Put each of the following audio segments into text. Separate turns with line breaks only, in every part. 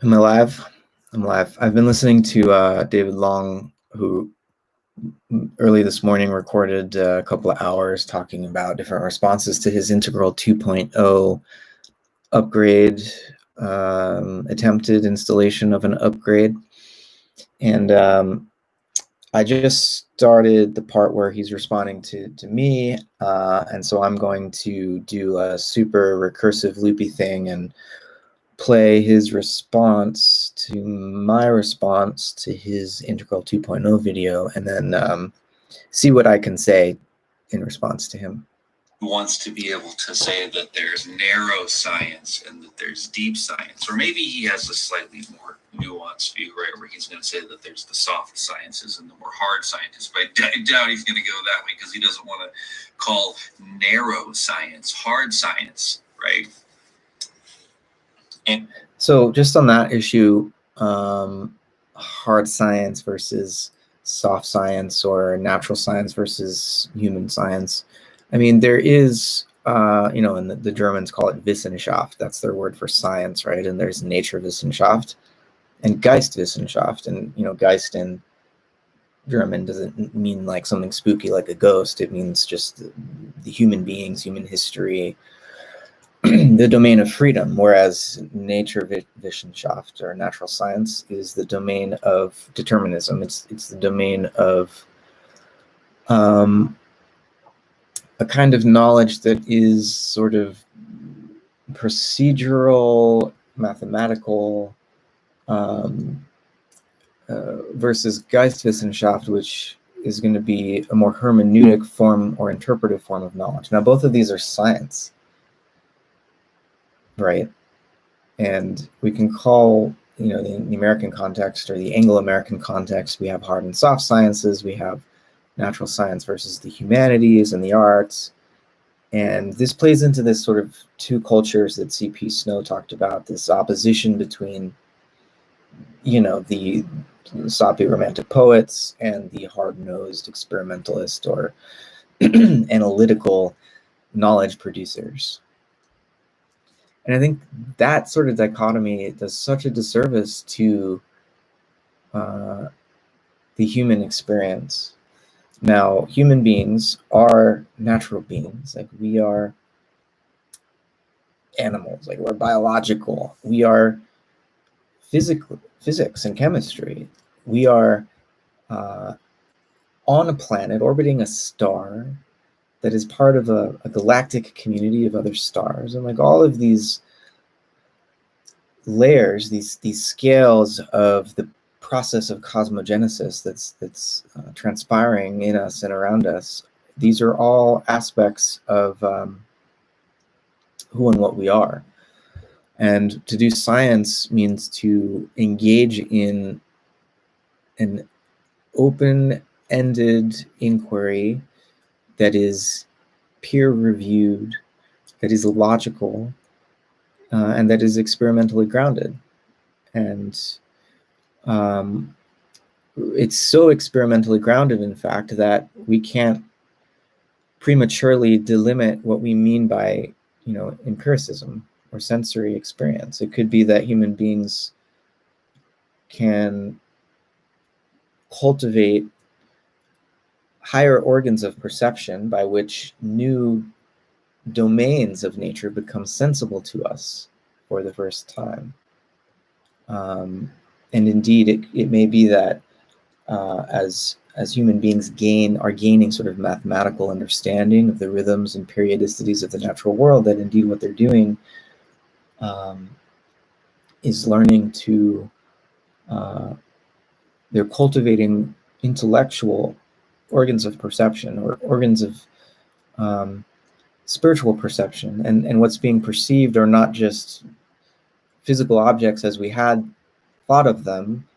Am I live? I'm live. I've been listening to David Long, who early this morning recorded a couple of hours talking about different responses to his Integral 2.0 upgrade, attempted installation of an upgrade. And I just started the part where he's responding to me, and so I'm going to do a super recursive loopy thing and play his response to my response to his Integral 2.0 video, and then see what I can say in response to him.
Wants to be able to say that there's narrow science and that there's deep science, or maybe he has a slightly more nuanced view, right, where he's going to say that there's the soft sciences and the more hard sciences, but I doubt he's going to go that way because he doesn't want to call narrow science hard science, right?
And so just on that issue, hard science versus soft science, or natural science versus human science. I mean, there is, and the Germans call it Wissenschaft. That's their word for science, right? And there's Naturwissenschaft and Geistwissenschaft. And, Geist in German doesn't mean like something spooky like a ghost. It means just the human beings, human history, the domain of freedom, whereas Naturwissenschaft, or natural science, is the domain of determinism. It's the domain of a kind of knowledge that is sort of procedural, mathematical, versus Geistwissenschaft, which is going to be a more hermeneutic form or interpretive form of knowledge. Now, both of these are science, right? And we can call, in the American context or the Anglo-American context, we have hard and soft sciences, we have natural science versus the humanities and the arts. And this plays into this sort of two cultures that C.P. Snow talked about, this opposition between, the soppy romantic poets and the hard-nosed experimentalist or analytical knowledge producers. And I think that sort of dichotomy does such a disservice to the human experience. Now, human beings are natural beings. Like, we are animals. Like, we're biological. We are physics and chemistry. We are on a planet orbiting a star that is part of a galactic community of other stars. And like all of these layers, these scales of the process of cosmogenesis that's transpiring in us and around us, these are all aspects of who and what we are. And to do science means to engage in an open-ended inquiry that is peer-reviewed, that is logical, and that is experimentally grounded. And it's so experimentally grounded, in fact, that we can't prematurely delimit what we mean by, empiricism or sensory experience. It could be that human beings can cultivate higher organs of perception by which new domains of nature become sensible to us for the first time. And indeed, it may be that as human beings are gaining sort of mathematical understanding of the rhythms and periodicities of the natural world, that indeed what they're doing is learning to, they're cultivating intellectual organs of perception, or organs of spiritual perception, and what's being perceived are not just physical objects as we had thought of them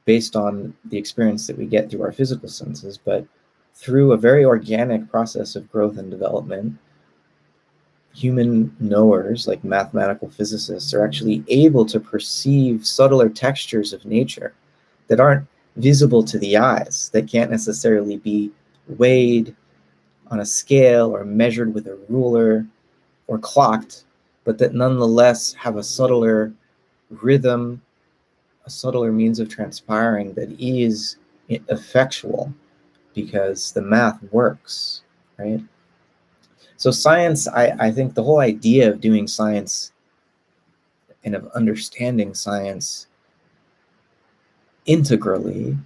based on the experience that we get through our physical senses, but through a very organic process of growth and development. Human knowers, like mathematical physicists, are actually able to perceive subtler textures of nature that aren't visible to the eyes, that can't necessarily be weighed on a scale or measured with a ruler or clocked, but that nonetheless have a subtler rhythm a subtler means of transpiring that is effectual because the math works, right? So science, I think the whole idea of doing science and of understanding science integrally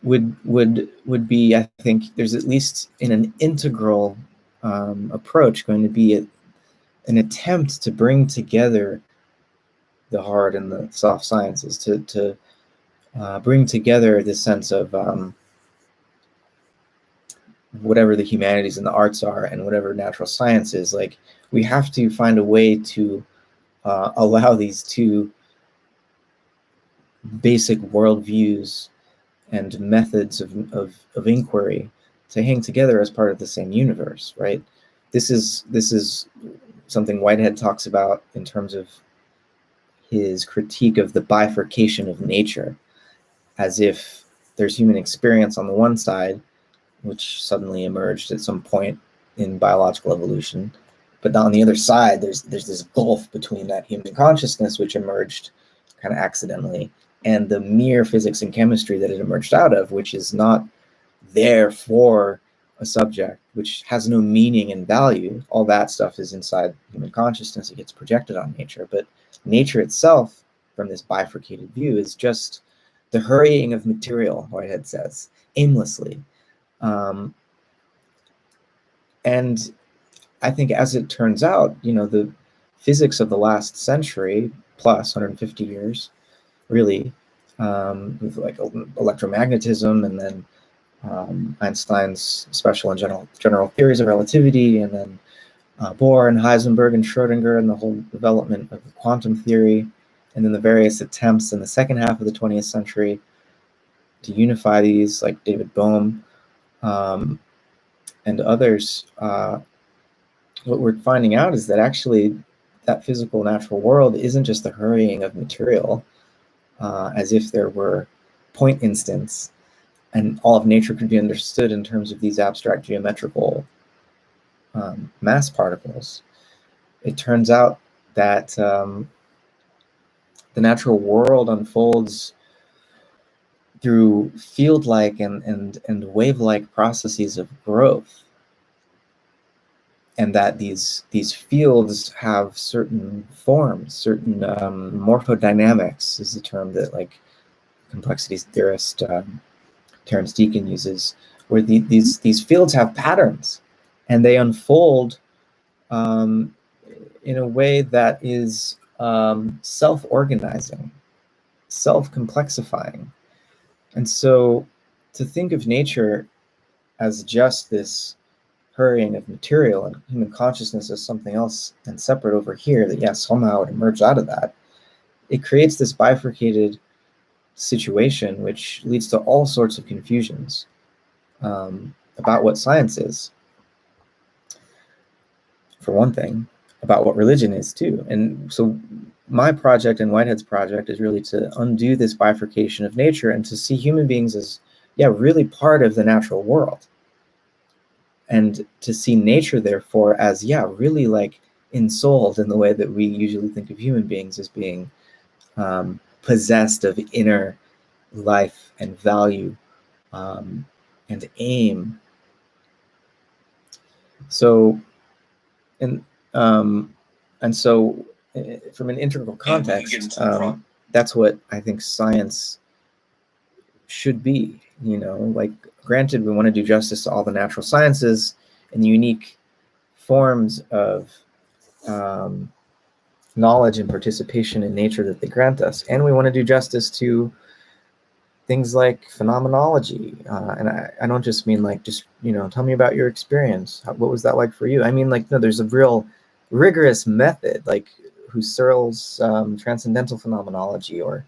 would be, I think there's at least in an integral approach going to be an attempt to bring together the hard and the soft sciences, to bring together this sense of whatever the humanities and the arts are and whatever natural science is. Like, we have to find a way to allow these two basic worldviews and methods of inquiry to hang together as part of the same universe, right? This is something Whitehead talks about in terms of his critique of the bifurcation of nature, as if there's human experience on the one side, which suddenly emerged at some point in biological evolution, but on the other side, there's this gulf between that human consciousness, which emerged kind of accidentally, and the mere physics and chemistry that it emerged out of, which is not there for a subject, which has no meaning and value. All that stuff is inside human consciousness. It gets projected on nature. But nature itself, from this bifurcated view, is just the hurrying of material, Whitehead says, aimlessly. And I think, as it turns out, the physics of the last century plus 150 years, really, with like electromagnetism, and then Einstein's special and general theories of relativity, and then Bohr and Heisenberg and Schrödinger, and the whole development of quantum theory, and then the various attempts in the second half of the 20th century to unify these, like David Bohm and others. What we're finding out is that actually that physical natural world isn't just the hurrying of material, as if there were point instants and all of nature could be understood in terms of these abstract geometrical mass particles. It turns out that the natural world unfolds through field-like and wave-like processes of growth, and that these fields have certain forms, certain morphodynamics is the term that, like, complexity theorist Terence Deacon uses, where these fields have patterns, and they unfold in a way that is self-organizing, self-complexifying. And so to think of nature as just this hurrying of material and human consciousness as something else and separate over here, that yes, somehow it emerged out of that, it creates this bifurcated situation, which leads to all sorts of confusions about what science is, for one thing, about what religion is too. And so my project and Whitehead's project is really to undo this bifurcation of nature and to see human beings as, really part of the natural world. And to see nature, therefore, as, really like ensouled in the way that we usually think of human beings as being possessed of inner life and value and aim. So, and so, from an integral context, that's what I think science should be. Like, granted, we want to do justice to all the natural sciences and the unique forms of knowledge and participation in nature that they grant us, and we want to do justice to things like phenomenology, and I don't just mean like, just tell me about your experience. What was that like for you? I mean, like, no, there's a real rigorous method, like Husserl's transcendental phenomenology, or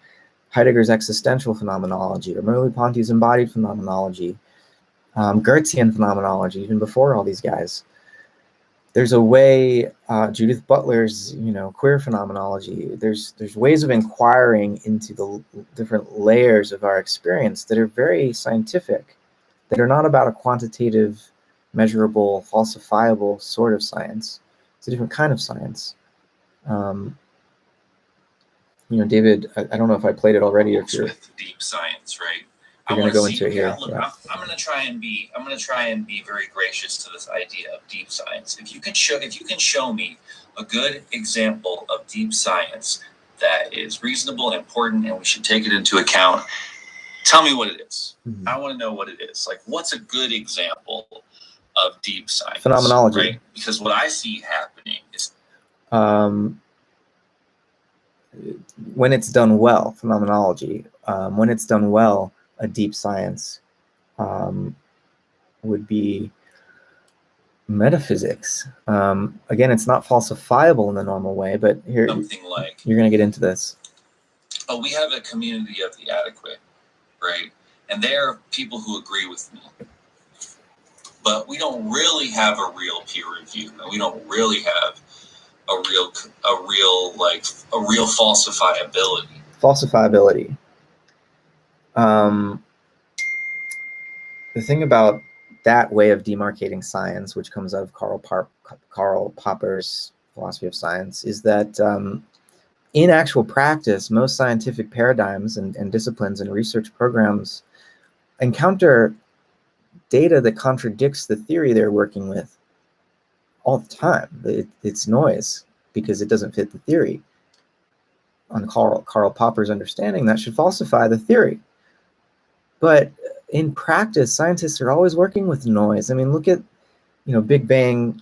Heidegger's existential phenomenology, or Merleau-Ponty's embodied phenomenology, Goetzian phenomenology, even before all these guys. There's a way, Judith Butler's, queer phenomenology. There's ways of inquiring into the different layers of our experience that are very scientific, that are not about a quantitative, measurable, falsifiable sort of science. It's a different kind of science. David, I don't know if I played it already. If you're
with deep science, right?
You're going to go into it here.
Look, yeah. I'm going to try and be very gracious to this idea of deep science. If you can show me a good example of deep science that is reasonable and important, and we should take it into account, tell me what it is. Mm-hmm. I want to know what it is. Like, what's a good example of deep science?
Phenomenology,
right? Because what I see happening is
when it's done well, phenomenology. When it's done well, a deep science would be metaphysics. Again, it's not falsifiable in the normal way, but here
something like
you're going to get into this.
Oh, we have a community of the adequate, right? And there are people who agree with me, but we don't really have a real peer review, and we don't really have a real falsifiability.
Falsifiability. The thing about that way of demarcating science, which comes out of Karl Popper's philosophy of science, is that in actual practice, most scientific paradigms and disciplines and research programs encounter data that contradicts the theory they're working with all the time. It's noise because it doesn't fit the theory. On Karl Popper's understanding, that should falsify the theory. But in practice, scientists are always working with noise. I mean, look at, Big Bang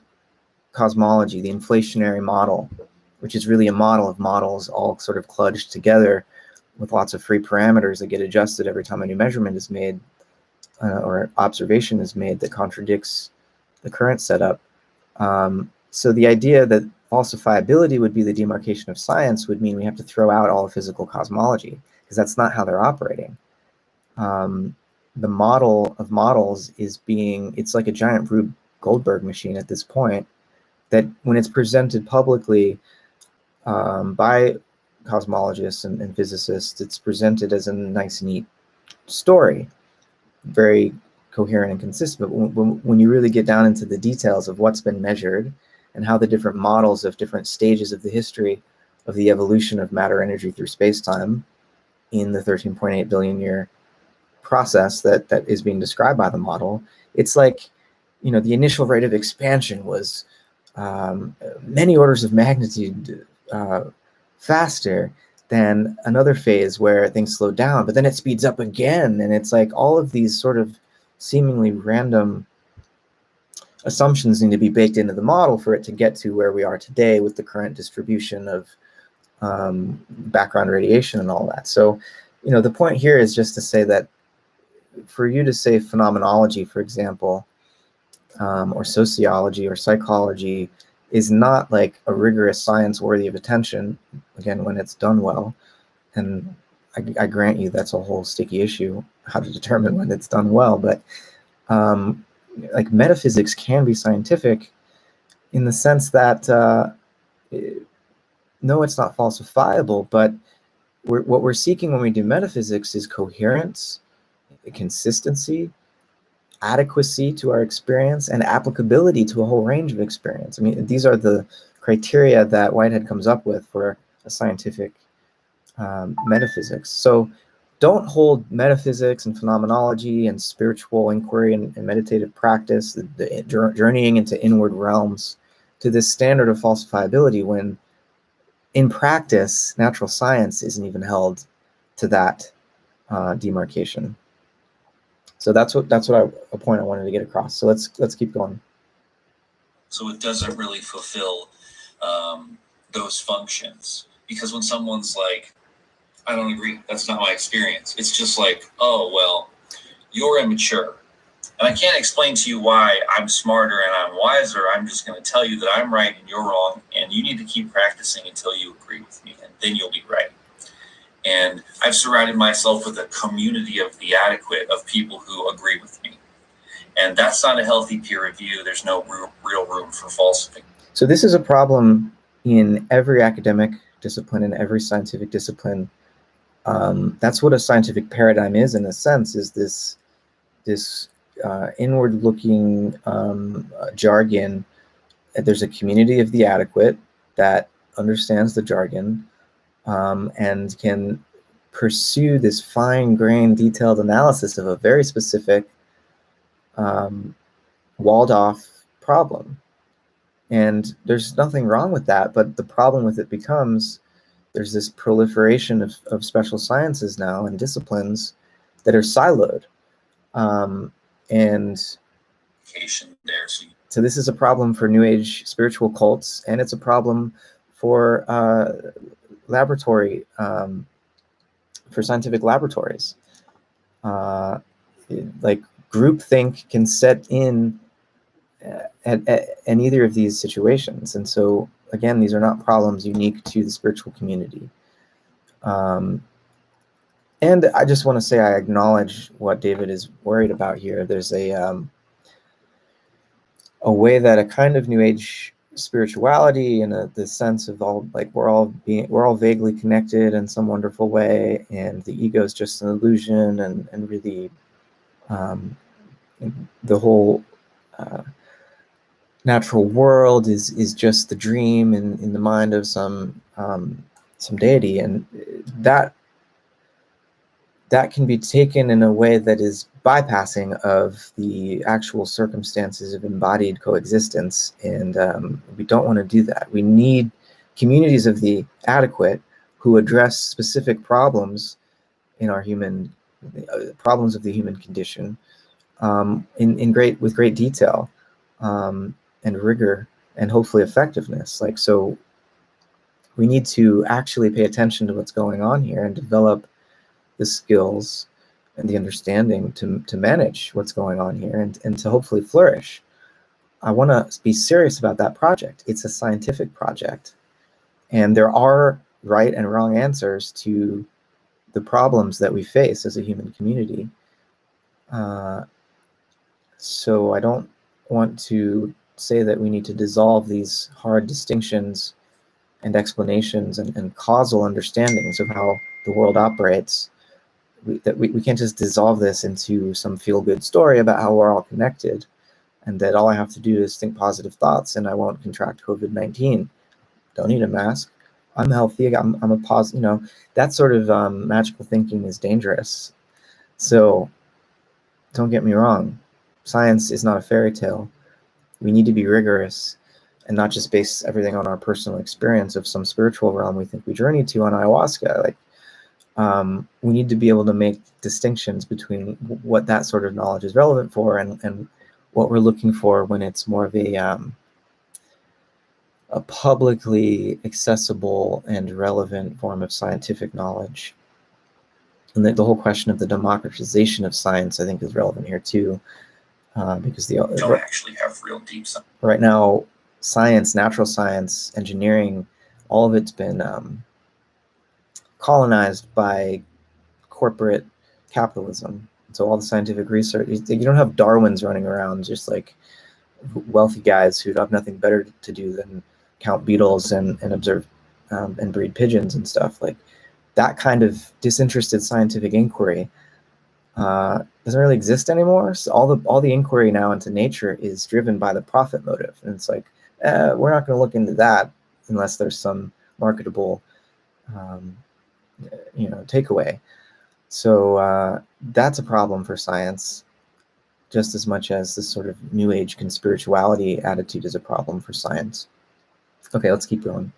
cosmology, the inflationary model, which is really a model of models all sort of kludged together with lots of free parameters that get adjusted every time a new measurement is made or observation is made that contradicts the current setup. So the idea that falsifiability would be the demarcation of science would mean we have to throw out all of physical cosmology, because that's not how they're operating. The model of models it's like a giant Rube Goldberg machine at this point, that when it's presented publicly by cosmologists and physicists, it's presented as a nice, neat story, very coherent and consistent. But when you really get down into the details of what's been measured and how the different models of different stages of the history of the evolution of matter energy through space-time in the 13.8 billion year process that is being described by the model, it's like, the initial rate of expansion was many orders of magnitude faster than another phase where things slow down, but then it speeds up again. And it's like all of these sort of seemingly random assumptions need to be baked into the model for it to get to where we are today with the current distribution of background radiation and all that. So, the point here is just to say that for you to say phenomenology, for example, or sociology or psychology is not like a rigorous science worthy of attention, again, when it's done well. And I grant you that's a whole sticky issue, how to determine when it's done well. But like metaphysics can be scientific in the sense that, no, it's not falsifiable, but what we're seeking when we do metaphysics is coherence, consistency, adequacy to our experience, and applicability to a whole range of experience. I mean, these are the criteria that Whitehead comes up with for a scientific metaphysics. So don't hold metaphysics and phenomenology and spiritual inquiry and meditative practice, the journeying into inward realms, to this standard of falsifiability when in practice, natural science isn't even held to that demarcation. So that's a point I wanted to get across. So let's keep going.
So it doesn't really fulfill those functions, because when someone's like, I don't agree, that's not my experience, it's just like, oh, well, you're immature. And I can't explain to you why I'm smarter and I'm wiser. I'm just going to tell you that I'm right and you're wrong, and you need to keep practicing until you agree with me, and then you'll be right. And I've surrounded myself with a community of the adequate, of people who agree with me. And that's not a healthy peer review. There's no real room for falsification.
So this is a problem in every academic discipline, in every scientific discipline. That's what a scientific paradigm is, in a sense, is this inward-looking jargon. There's a community of the adequate that understands the jargon, and can pursue this fine-grained, detailed analysis of a very specific, walled-off problem. And there's nothing wrong with that, but the problem with it becomes there's this proliferation of special sciences now and disciplines that are siloed. And so this is a problem for New Age spiritual cults, and it's a problem for laboratory, for scientific laboratories. Like groupthink can set in in either of these situations. And so, again, these are not problems unique to the spiritual community. And I just want to say I acknowledge what David is worried about here. There's a way that a kind of New Age spirituality and the sense of all, like, we're all vaguely connected in some wonderful way, and the ego is just an illusion, and really the whole natural world is just the dream in the mind of some deity, and that can be taken in a way that is bypassing of the actual circumstances of embodied coexistence, and we don't want to do that. We need communities of the adequate who address specific problems in our human problems of the human condition with great detail. And rigor, and hopefully effectiveness. Like, so we need to actually pay attention to what's going on here and develop the skills and the understanding to manage what's going on here and to hopefully flourish. I want to be serious about that project. It's a scientific project, and there are right and wrong answers to the problems that we face as a human community. So I don't want to say that we need to dissolve these hard distinctions and explanations and causal understandings of how the world operates. We can't just dissolve this into some feel-good story about how we're all connected, and that all I have to do is think positive thoughts and I won't contract COVID-19. Don't need a mask. I'm healthy. I'm a positive. That sort of magical thinking is dangerous. So don't get me wrong. Science is not a fairy tale. We need to be rigorous and not just base everything on our personal experience of some spiritual realm we think we journeyed to on ayahuasca. Like, we need to be able to make distinctions between what that sort of knowledge is relevant for and what we're looking for when it's more of a publicly accessible and relevant form of scientific knowledge. And the whole question of the democratization of science, I think, is relevant here too. Because
don't actually have real deep science.
Right now, science, natural science, engineering, all of it's been colonized by corporate capitalism. So all the scientific research, you don't have Darwins running around just like wealthy guys who have nothing better to do than count beetles and observe and breed pigeons and stuff. Like, that kind of disinterested scientific inquiry doesn't really exist anymore. So all the inquiry now into nature is driven by the profit motive, and it's like, we're not going to look into that unless there's some marketable, takeaway. So that's a problem for science, just as much as this sort of New Age conspirituality attitude is a problem for science. Okay, let's keep going.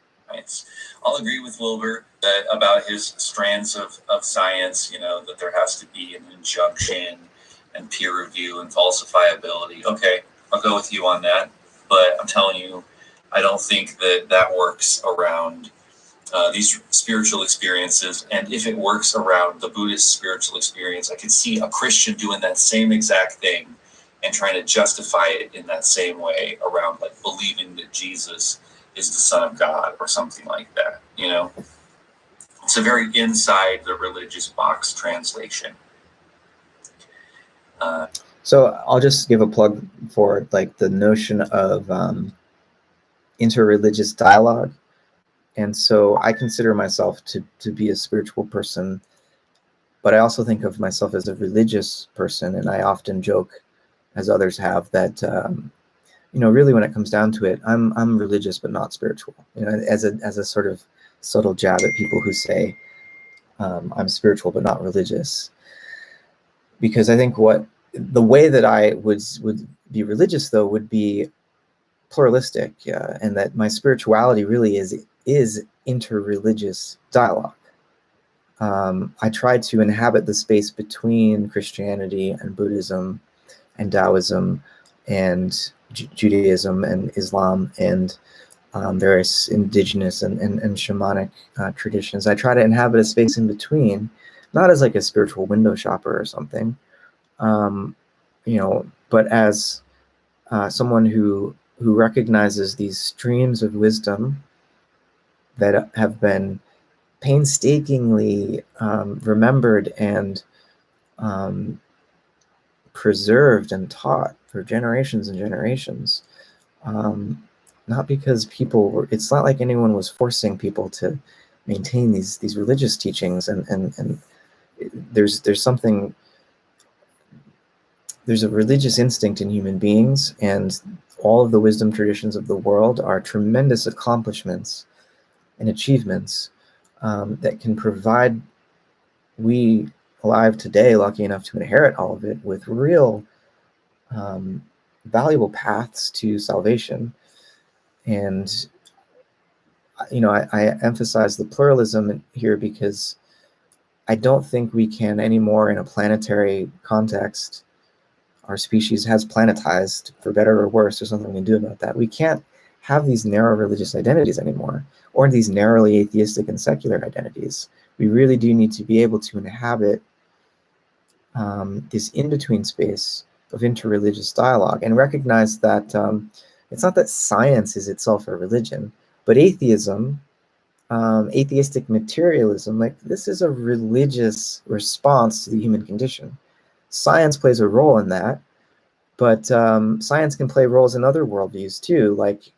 I'll agree with Wilbur about his strands of science, that there has to be an injunction and peer review and falsifiability. Okay, I'll go with you on that. But I'm telling you, I don't think that works around these spiritual experiences. And if it works around the Buddhist spiritual experience, I can see a Christian doing that same exact thing and trying to justify it in that same way around, like, believing that Jesus is the Son of God or something like that. It's a very inside the religious box translation.
So I'll just give a plug for, like, the notion of interreligious dialogue. And so I consider myself to be a spiritual person, but I also think of myself as a religious person. And I often joke, as others have, that really, when it comes down to it, I'm religious but not spiritual. As a sort of subtle jab at people who say, I'm spiritual but not religious. Because I think the way that I would be religious, though, would be pluralistic, and that my spirituality really is interreligious dialogue. I try to inhabit the space between Christianity and Buddhism and Taoism and Judaism and Islam and various indigenous and shamanic traditions. I try to inhabit a space in between, not as like a spiritual window shopper or something, but as someone who recognizes these streams of wisdom that have been painstakingly remembered and preserved and taught for generations and generations. Not because it's not like anyone was forcing people to maintain these religious teachings, and there's a religious instinct in human beings, and all of the wisdom traditions of the world are tremendous accomplishments and achievements that can provide we alive today, lucky enough to inherit all of it, with real valuable paths to salvation. And I emphasize the pluralism here because I don't think we can anymore, in a planetary context, our species has planetized, for better or worse. There's nothing we can do about that. We can't have these narrow religious identities anymore, or these narrowly atheistic and secular identities. We really do need to be able to inhabit this in-between space of interreligious dialogue and recognize that it's not that science is itself a religion, but atheism, atheistic materialism, like this is a religious response to the human condition. Science plays a role in that, but science can play roles in other worldviews too. Like,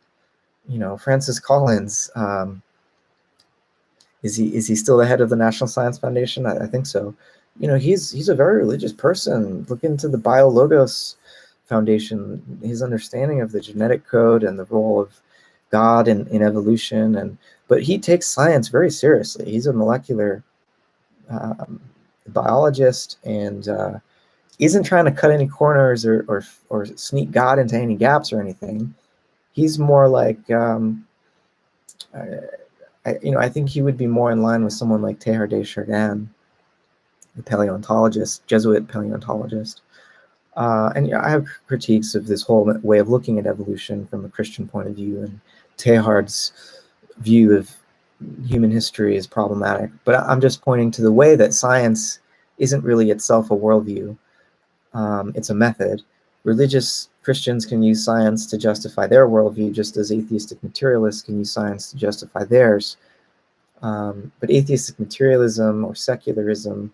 Francis Collins, is he still the head of the National Science Foundation? I think so. He's a very religious person. Look into the BioLogos Foundation, his understanding of the genetic code and the role of God in evolution, but he takes science very seriously. He's a molecular biologist and isn't trying to cut any corners or sneak God into any gaps or anything. He's more like, I think he would be more in line with someone like Teilhard de Chardin, the paleontologist, Jesuit paleontologist. And I have critiques of this whole way of looking at evolution from a Christian point of view, and Teilhard's view of human history is problematic. But I'm just pointing to the way that science isn't really itself a worldview. It's a method. Religious Christians can use science to justify their worldview, just as atheistic materialists can use science to justify theirs. But atheistic materialism or secularism,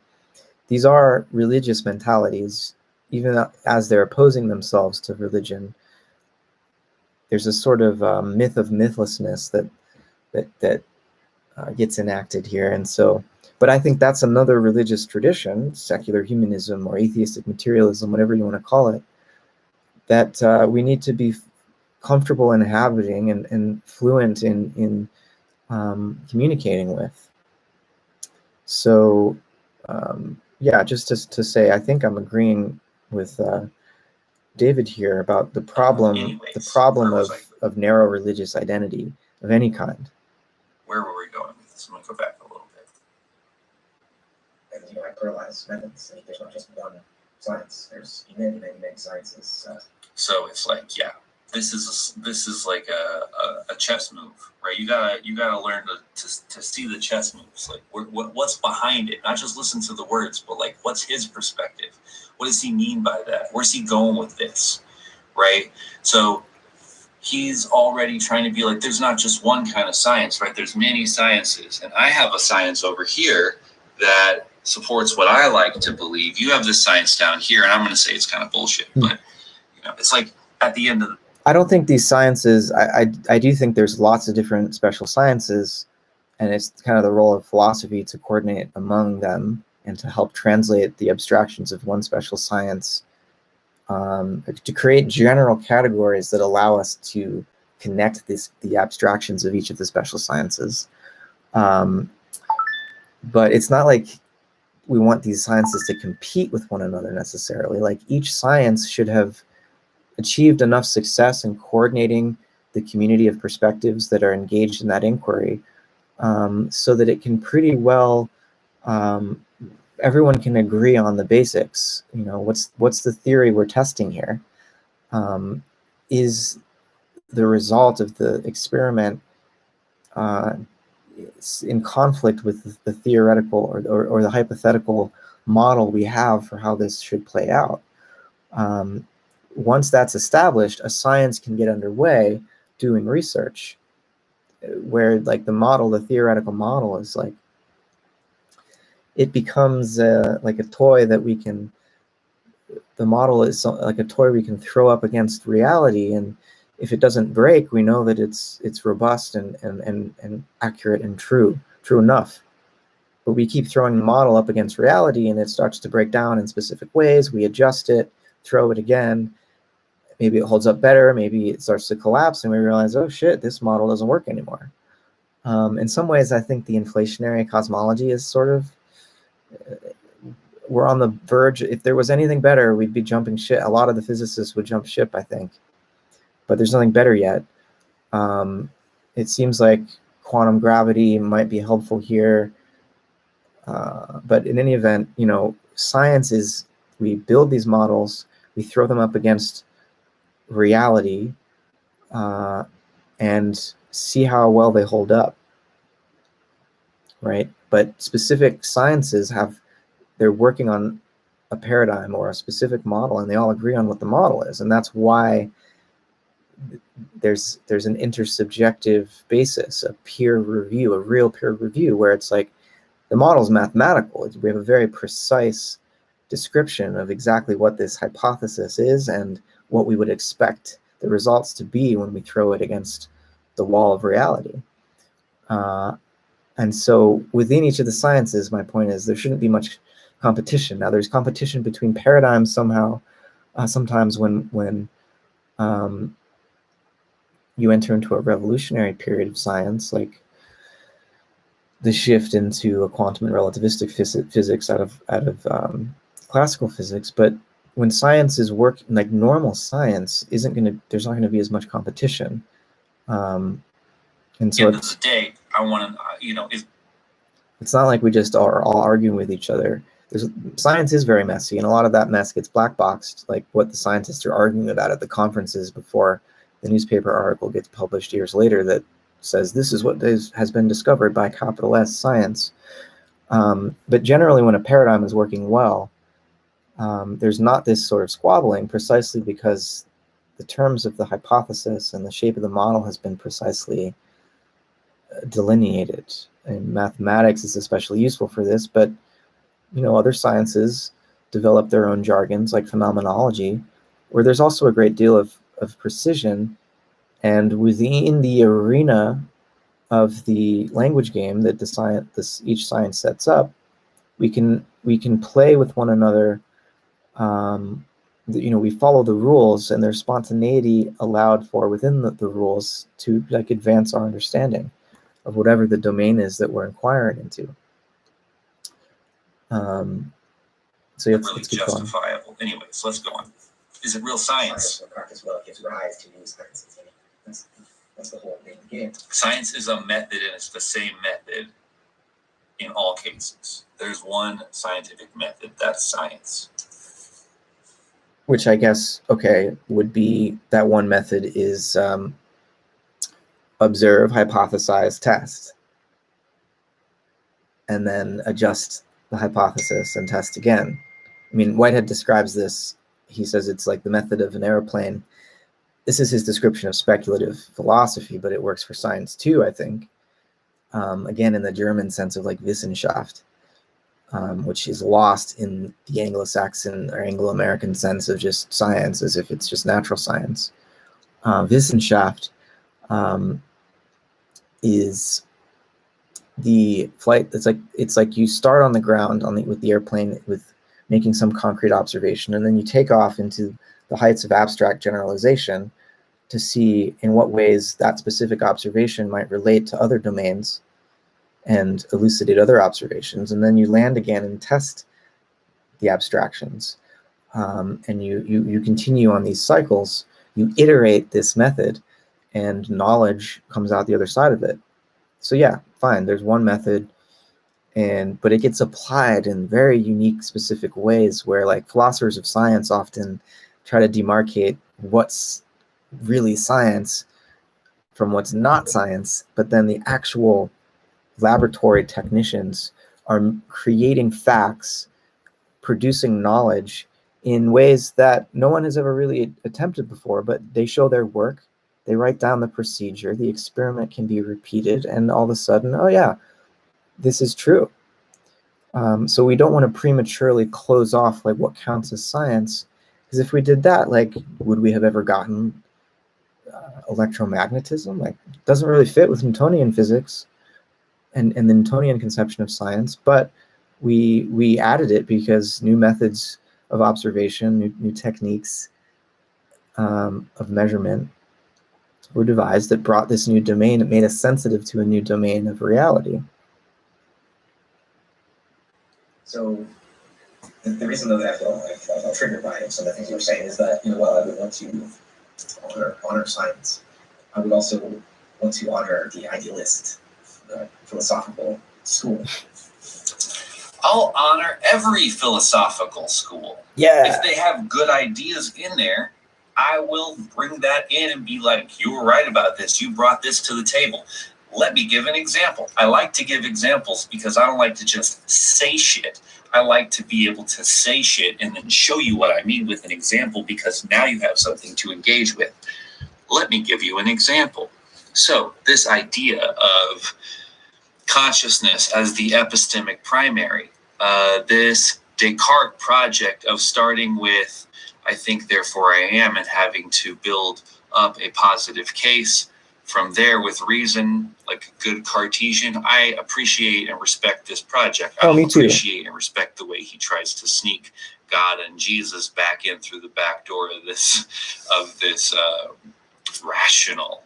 these are religious mentalities, even as they're opposing themselves to religion. There's a sort of myth of mythlessness that gets enacted here. And so, but I think that's another religious tradition, secular humanism or atheistic materialism, whatever you want to call it, that we need to be comfortable inhabiting and fluent in communicating with. So, yeah, just to say, I think I'm agreeing with David here about the problem of narrow religious identity of any kind.
Where were we going with this? I'm going to go back a little bit.
And I pluralize methods. There's not just one science. There's many sciences.
So it's like, yeah, this is like a chess move, right? You gotta learn to see the chess moves, like what's behind it. Not just listen to the words, but like what's his perspective? What does he mean by that? Where's he going with this, right? So he's already trying to be like, there's not just one kind of science, right? There's many sciences, and I have a science over here that supports what I like to believe. You have this science down here, and I'm going to say it's kind of bullshit, but it's like at the end of the
I don't think these sciences, I do think there's lots of different special sciences, and it's kind of the role of philosophy to coordinate among them and to help translate the abstractions of one special science, to create general categories that allow us to connect the abstractions of each of the special sciences. But it's not like we want these sciences to compete with one another necessarily. Like each science should have achieved enough success in coordinating the community of perspectives that are engaged in that inquiry, so that it can pretty well, everyone can agree on the basics. You know, what's the theory we're testing here? Is the result of the experiment in conflict with the theoretical or the hypothetical model we have for how this should play out? Once that's established, a science can get underway doing research, where like the theoretical model is like, it becomes like a toy that we can, the model is like a toy we can throw up against reality, and if it doesn't break, we know that it's robust and accurate and true enough. But we keep throwing the model up against reality, and it starts to break down in specific ways. We adjust it, throw it again. Maybe it holds up better. Maybe it starts to collapse, and we realize, oh shit, this model doesn't work anymore. In some ways, I think the inflationary cosmology is sort of, we're on the verge. If there was anything better, we'd be jumping ship. A lot of the physicists would jump ship, I think. But there's nothing better yet. It seems like quantum gravity might be helpful here. But in any event, you know, science is, we build these models, we throw them up against reality, and see how well they hold up, right? But specific sciences they're working on a paradigm or a specific model, and they all agree on what the model is, and that's why there's an intersubjective basis, a peer review, a real peer review, where it's like the model's mathematical. We have a very precise description of exactly what this hypothesis is and what we would expect the results to be when we throw it against the wall of reality. And so within each of the sciences, my point is there shouldn't be much competition. Now there's competition between paradigms somehow, sometimes when you enter into a revolutionary period of science, like the shift into a quantum and relativistic physics out of classical physics. But when science is working, like normal science, there's not going to be as much competition. And so
end of the day, I want to,
it's not like we just are all arguing with each other. Science is very messy, and a lot of that mess gets black boxed, like what the scientists are arguing about at the conferences before the newspaper article gets published years later that says this is what has been discovered by capital S science. But generally, when a paradigm is working well, there's not this sort of squabbling, precisely because the terms of the hypothesis and the shape of the model has been precisely delineated. And mathematics is especially useful for this, but you know, other sciences develop their own jargons, like phenomenology, where there's also a great deal of precision. And within the arena of the language game that each science sets up, we can play with one another. You know, we follow the rules, and there's spontaneity allowed for within the rules to like advance our understanding of whatever the domain is that we're inquiring into. So yeah,
really justifiable. Anyways, let's go on. Is it real science? Gives rise to new sciences. That's the whole main game. Science is a method, and it's the same method in all cases. There's one scientific method, that's science.
Which I guess, okay, would be that one method is observe, hypothesize, test, and then adjust the hypothesis and test again. I mean, Whitehead describes this. He says it's like the method of an airplane. This is his description of speculative philosophy, but it works for science too, I think. Again, in the German sense of like Wissenschaft, which is lost in the Anglo-Saxon or Anglo-American sense of just science, as if it's just natural science. Wissenschaft is the flight. It's like you start on the ground with the airplane with making some concrete observation, and then you take off into the heights of abstract generalization to see in what ways that specific observation might relate to other domains, and elucidate other observations, and then you land again and test the abstractions, and you continue on these cycles. You iterate this method, and knowledge comes out the other side of it. So yeah, fine, there's one method, but it gets applied in very unique, specific ways where, like, philosophers of science often try to demarcate what's really science from what's not science, but then the actual laboratory technicians are creating facts, producing knowledge in ways that no one has ever really attempted before, but they show their work, they write down the procedure, the experiment can be repeated, and all of a sudden, oh yeah, this is true. So we don't want to prematurely close off like what counts as science, because if we did that, like, would we have ever gotten electromagnetism? Like, it doesn't really fit with Newtonian physics and the Newtonian conception of science, but we added it because new methods of observation, new techniques of measurement were devised that brought this new domain. It made us sensitive to a new domain of reality. So the reason though that I feel triggered by some of the things you were saying is that, while I would want to honor science, I would also want to honor the idealist philosophical school.
I'll honor every philosophical school.
Yeah.
If they have good ideas in there, I will bring that in and be like, you were right about this. You brought this to the table. Let me give an example. I like to give examples because I don't like to just say shit. I like to be able to say shit and then show you what I mean with an example, because now you have something to engage with. Let me give you an example. So this idea of consciousness as the epistemic primary, this Descartes project of starting with, I think, therefore I am, and having to build up a positive case from there with reason, like a good Cartesian. I appreciate and respect this project. I
me too.
appreciate and respect the way he tries to sneak God and Jesus back in through the back door of this rational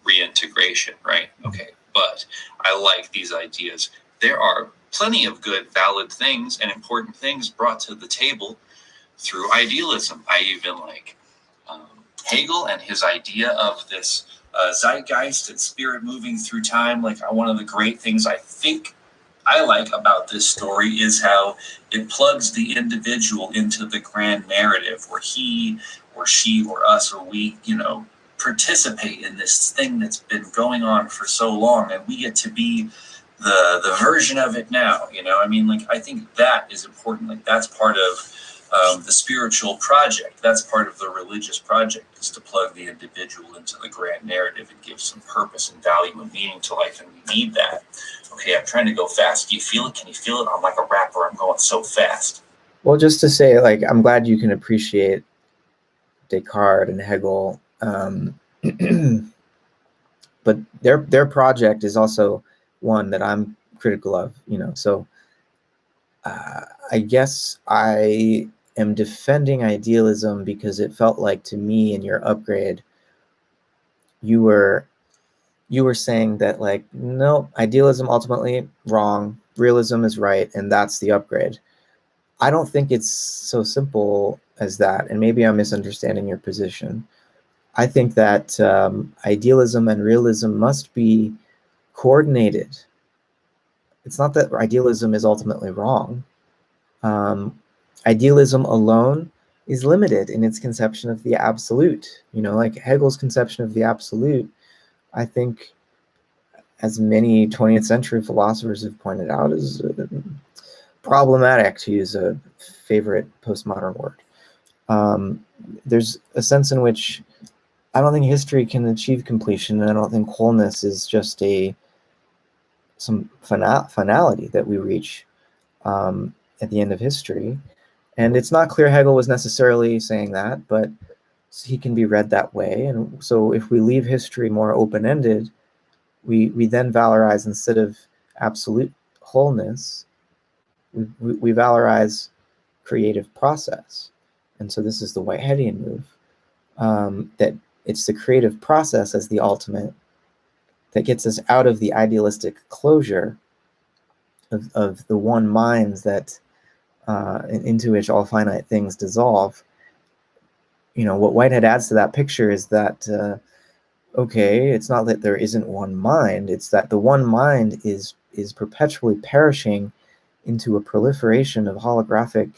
reintegration, right? Okay, but I like these ideas. There are plenty of good, valid things and important things brought to the table through idealism. I even like Hegel and his idea of this zeitgeist and spirit moving through time. Like, one of the great things I think I like about this story is how it plugs the individual into the grand narrative, where he or she or us or we, participate in this thing that's been going on for so long, and we get to be the version of it now. I think that is important. Like, that's part of the spiritual project. That's part of the religious project, is to plug the individual into the grand narrative and give some purpose and value and meaning to life, and we need that. Okay, I'm trying to go fast. Do you feel it? Can you feel it? I'm like a rapper. I'm going so fast.
Well, just to say, like, I'm glad you can appreciate Descartes and Hegel, but their project is also one that I'm critical of. So I guess I am defending idealism because it felt like, to me, in your upgrade, you were saying that, like, no, idealism ultimately wrong, realism is right, and that's the upgrade. I don't think it's so simple as that, and maybe I'm misunderstanding your position. I think that idealism and realism must be coordinated. It's not that idealism is ultimately wrong. Idealism alone is limited in its conception of the absolute. Like Hegel's conception of the absolute, I think, as many 20th century philosophers have pointed out, is problematic, to use a favorite postmodern word. There's a sense in which I don't think history can achieve completion, and I don't think wholeness is just some finality that we reach at the end of history. And it's not clear Hegel was necessarily saying that, but he can be read that way. And so if we leave history more open-ended, we then valorize, instead of absolute wholeness, we valorize creative process. And so this is the Whiteheadian move, that it's the creative process as the ultimate, that gets us out of the idealistic closure of the one minds that into which all finite things dissolve. What Whitehead adds to that picture is that okay, it's not that there isn't one mind, it's that the one mind is perpetually perishing into a proliferation of holographic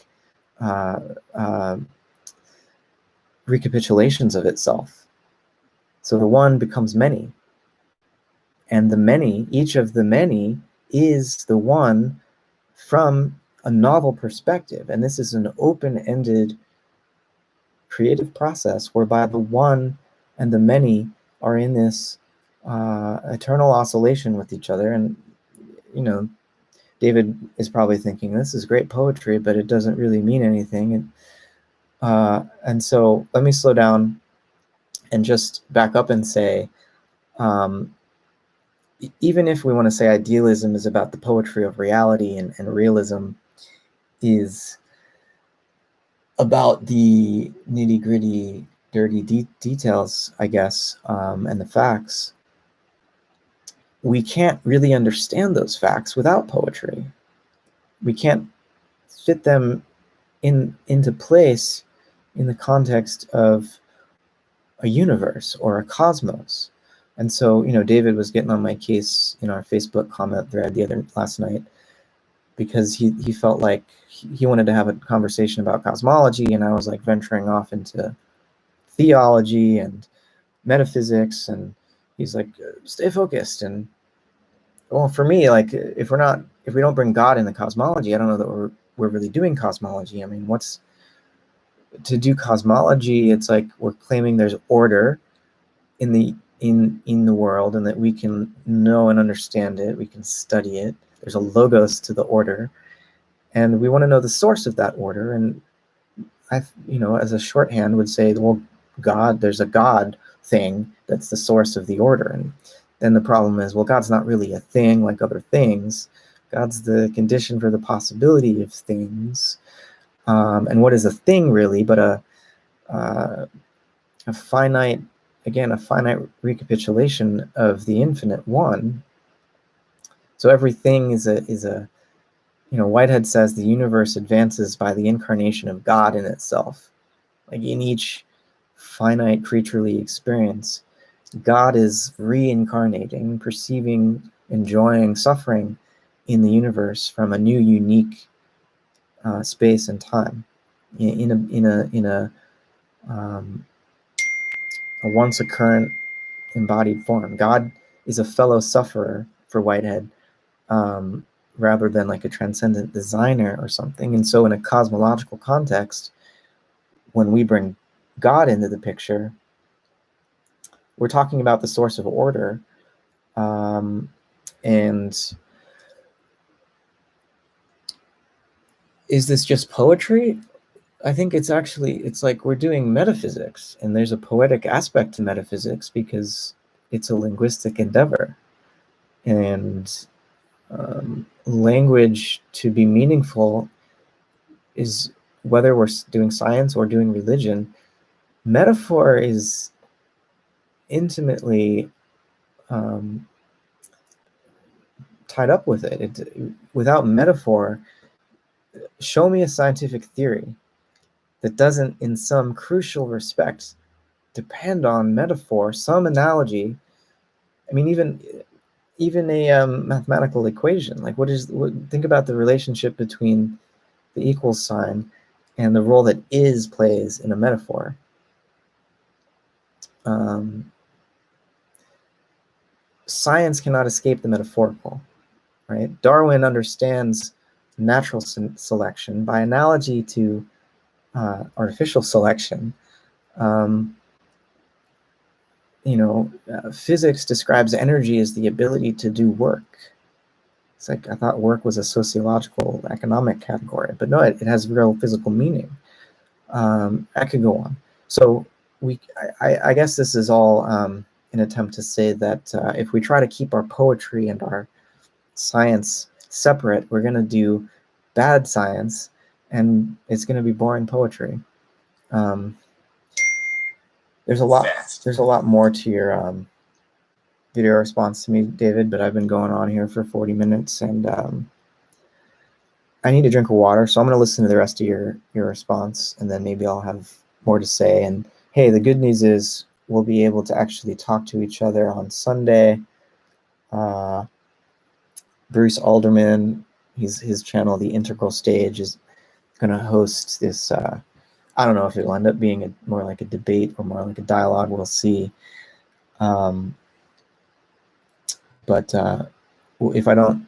recapitulations of itself. So the one becomes many, and the many, each of the many, is the one from a novel perspective. And this is an open-ended creative process whereby the one and the many are in this eternal oscillation with each other. And David is probably thinking, this is great poetry, but it doesn't really mean anything. And so let me slow down and just back up and say, even if we want to say idealism is about the poetry of reality, and realism is about the nitty-gritty, dirty details, I guess, and the facts, we can't really understand those facts without poetry. We can't fit them into place in the context of a universe or a cosmos. And so, David was getting on my case in our Facebook comment thread last night, because he felt like he wanted to have a conversation about cosmology, and I was like venturing off into theology and metaphysics, and he's like, stay focused. And well, for me, like, if we don't bring God into cosmology, I don't know that we're really doing cosmology. I mean, to do cosmology? It's like we're claiming there's order in the world, and that we can know and understand it, we can study it. There's a logos to the order, and we want to know the source of that order. And I, as a shorthand, would say, well, God, there's a God thing that's the source of the order. And then the problem is, well, God's not really a thing like other things. God's the condition for the possibility of things. And what is a thing really but a finite, again, a finite recapitulation of the infinite one? So everything is a Whitehead says the universe advances by the incarnation of God in itself. Like in each finite creaturely experience, God is reincarnating, perceiving, enjoying, suffering in the universe from a new, unique space and time, in a once occurrent embodied form. God is a fellow sufferer for Whitehead, rather than like a transcendent designer or something. And so in a cosmological context, when we bring God into the picture, we're talking about the source of order. And is this just poetry? I think it's like we're doing metaphysics, and there's a poetic aspect to metaphysics because it's a linguistic endeavor. And language, to be meaningful, is, whether we're doing science or doing religion, metaphor is intimately tied up with it. Without metaphor, show me a scientific theory that doesn't, in some crucial respect, depend on metaphor, some analogy. I mean, even a mathematical equation. Like, think about the relationship between the equals sign and the role that is plays in a metaphor. Science cannot escape the metaphorical, right? Darwin understands natural selection by analogy to artificial selection. Physics describes energy as the ability to do work. It's like, I thought work was a sociological, economic category, but no, it has real physical meaning. I could go on. So I guess this is all an attempt to say that if we try to keep our poetry and our science separate, we're going to do bad science, and it's going to be boring poetry. There's a lot more to your video response to me, David, but I've been going on here for 40 minutes, and I need a drink of water, so I'm going to listen to the rest of your response, and then maybe I'll have more to say. And hey, the good news is we'll be able to actually talk to each other on Sunday. Bruce Alderman, his channel, The Integral Stage, is going to host this. I don't know if it'll end up being more like a debate or more like a dialogue. We'll see. But if I don't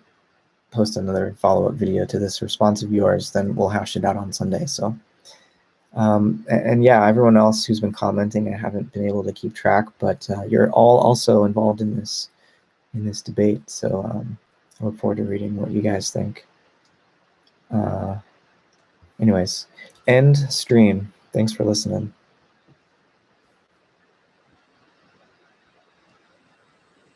post another follow-up video to this response of yours, then we'll hash it out on Sunday. So, and yeah, everyone else who's been commenting, I haven't been able to keep track, but you're all also involved in this debate. So I look forward to reading what you guys think. Anyways, end stream. Thanks for listening.